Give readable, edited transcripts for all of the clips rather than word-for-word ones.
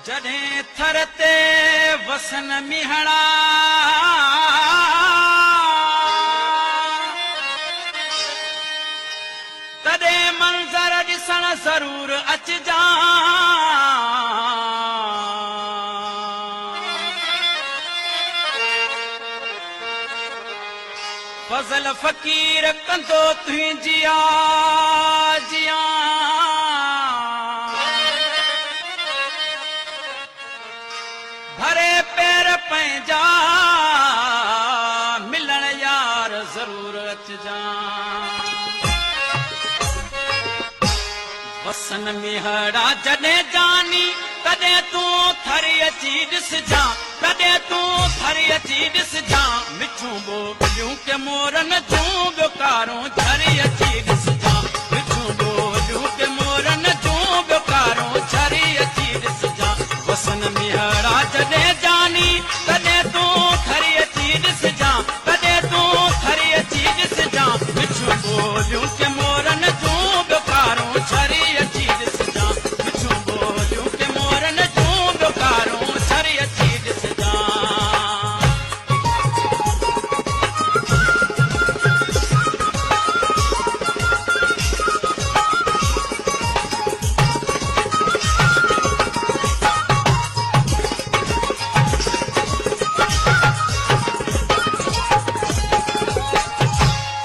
जॾहिं थर ते वसन मिहणा तॾहिं मंज़र ॾिसण ज़रूर अचजां। फज़ल फ़क़ीर कंदो तुंहिंजी आजियां। भरे पैर पंहिंजा मिलण यार ज़रूर अचजां। वसन मिहड़ा जॾहिं जानी तॾहिं तूं थरी अची ॾिसजां। तॾहिं तूं थरी अची ॾिसजां। मिठियूं ॿोलियूं के मोरन जूं ॿियोकारूं झरी अची ॾिसजां। मिठियूं ॿोलियूं के मोरन जूं ॿियोकारूं झरी अची ॾिसजां। वसन मिहड़ा जॾहिं जानी तॾहिं तूं थरी अची ॾिसजां। तॾहिं तूं थरी अची ॾिसजां। मिठियूं ॿोलियूं के मोरन जूं ॿियोकारूं झरी अची ॾिसजां। मिठियूं ॿोलियूं के मोरन जूं ॿियोकारूं झरी अची ॾिसजां।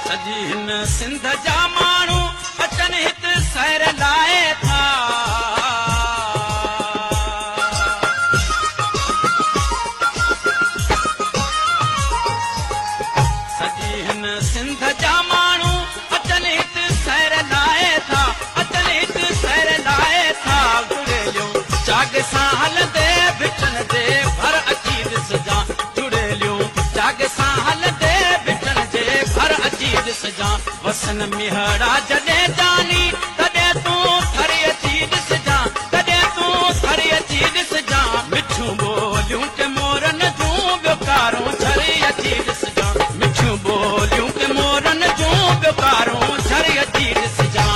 सॼी हिन सिंध जा माण्हू अचनि हिते सैर लाइ था। सॼी हिन सिंध जा माण्हू अचनि हिते सैर लाइ था। अचनि हिते सैर लाइ था। जुड़ेलियूं जाग सां हलंदे भिटन जे भर अची ॾिसजां। जुड़ेलियूं जाग सां हलंदे भिटन जे भर अची ॾिसजां। वसन मिहड़ा जॾहिं जानी तॾहिं तूं थरी अची ॾिसजां। तॾहिं तूं थरी अची ॾिसजां। मिठियूं ॿोलियूं के मोरन जूं ॿियोकारूं झरी अची ॾिसजां। मिठियूं ॿोलियूं के मोरन जूं ॿियोकारूं झरी अची ॾिसजां।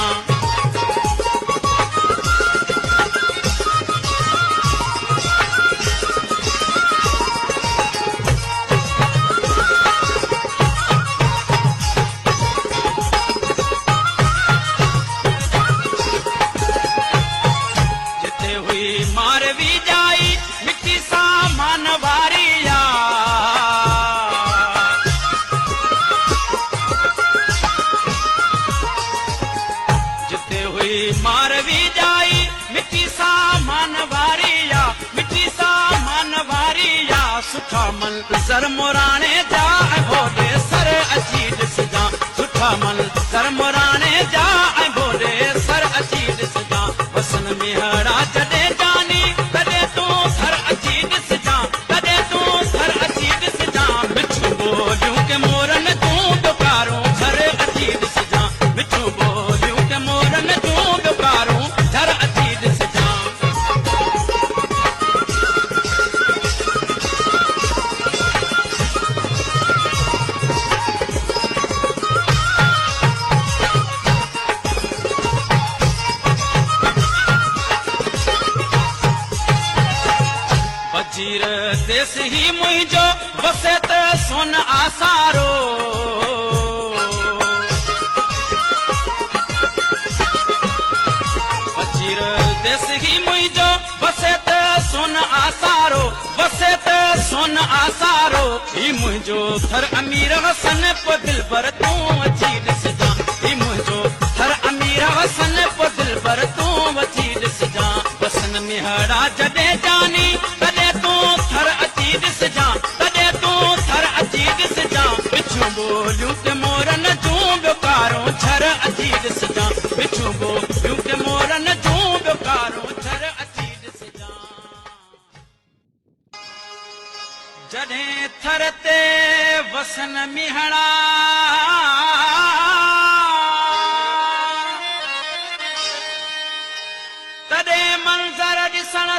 जिते हुई मारवी जाई मिट्टी सामान वारी आ। जिते हुई मारवी जाई मिट्टी सामान वारी आ। मिट्टी सामान वारी आ। सुठा मंज़र मोराणे जा ऐं भोले सर अची ॾिसजां। सुठा मंज़र मोराणे जा ऐं भोले सर अची ॾिसजां। वसन मिहड़ा जॾहिं जानी तॾहिं तूं सर अची ॾिसजां। तॾहिं तूं सर अची ॾिसजां। मिठियूं ॿोलियूं के मोरन जूं ॿियोकारूं घर अची ॾिसजां। मिठियूं ॿोलियूं के मोरन जूं ॿियोकारूं घर अची ॾिसजां। वजीर देश ही मुंहिंजो वसे त सोन आसारो। वजीर देश ही मुंहिंजो वसे त सोन आसारो। वसे त सोन आसारो। ही मुंहिंजो थर अमीर वसन पोइ दिलबर तूं अची ॾिसजां। ही मुंहिंजो थर अमीर वसन पोइ दिलबर तूं अची ॾिसजां। वसन मिहड़ा जॾहिं जानी तॾहिं तूं थर अची ॾिसजां। तॾहिं तूं थर अची ॾिसजां। मिठियूं ॿोलियूं के मोरन जूं ॿियोकारूं झर अची ॾिसजां। मिठियूं ॿोलियूं के मोरन जूं ॿियोकारूं झर अची ॾिसजां। जॾहिं थर ते वसन मिहड़ा तॾहिं मंज़र ॾिसण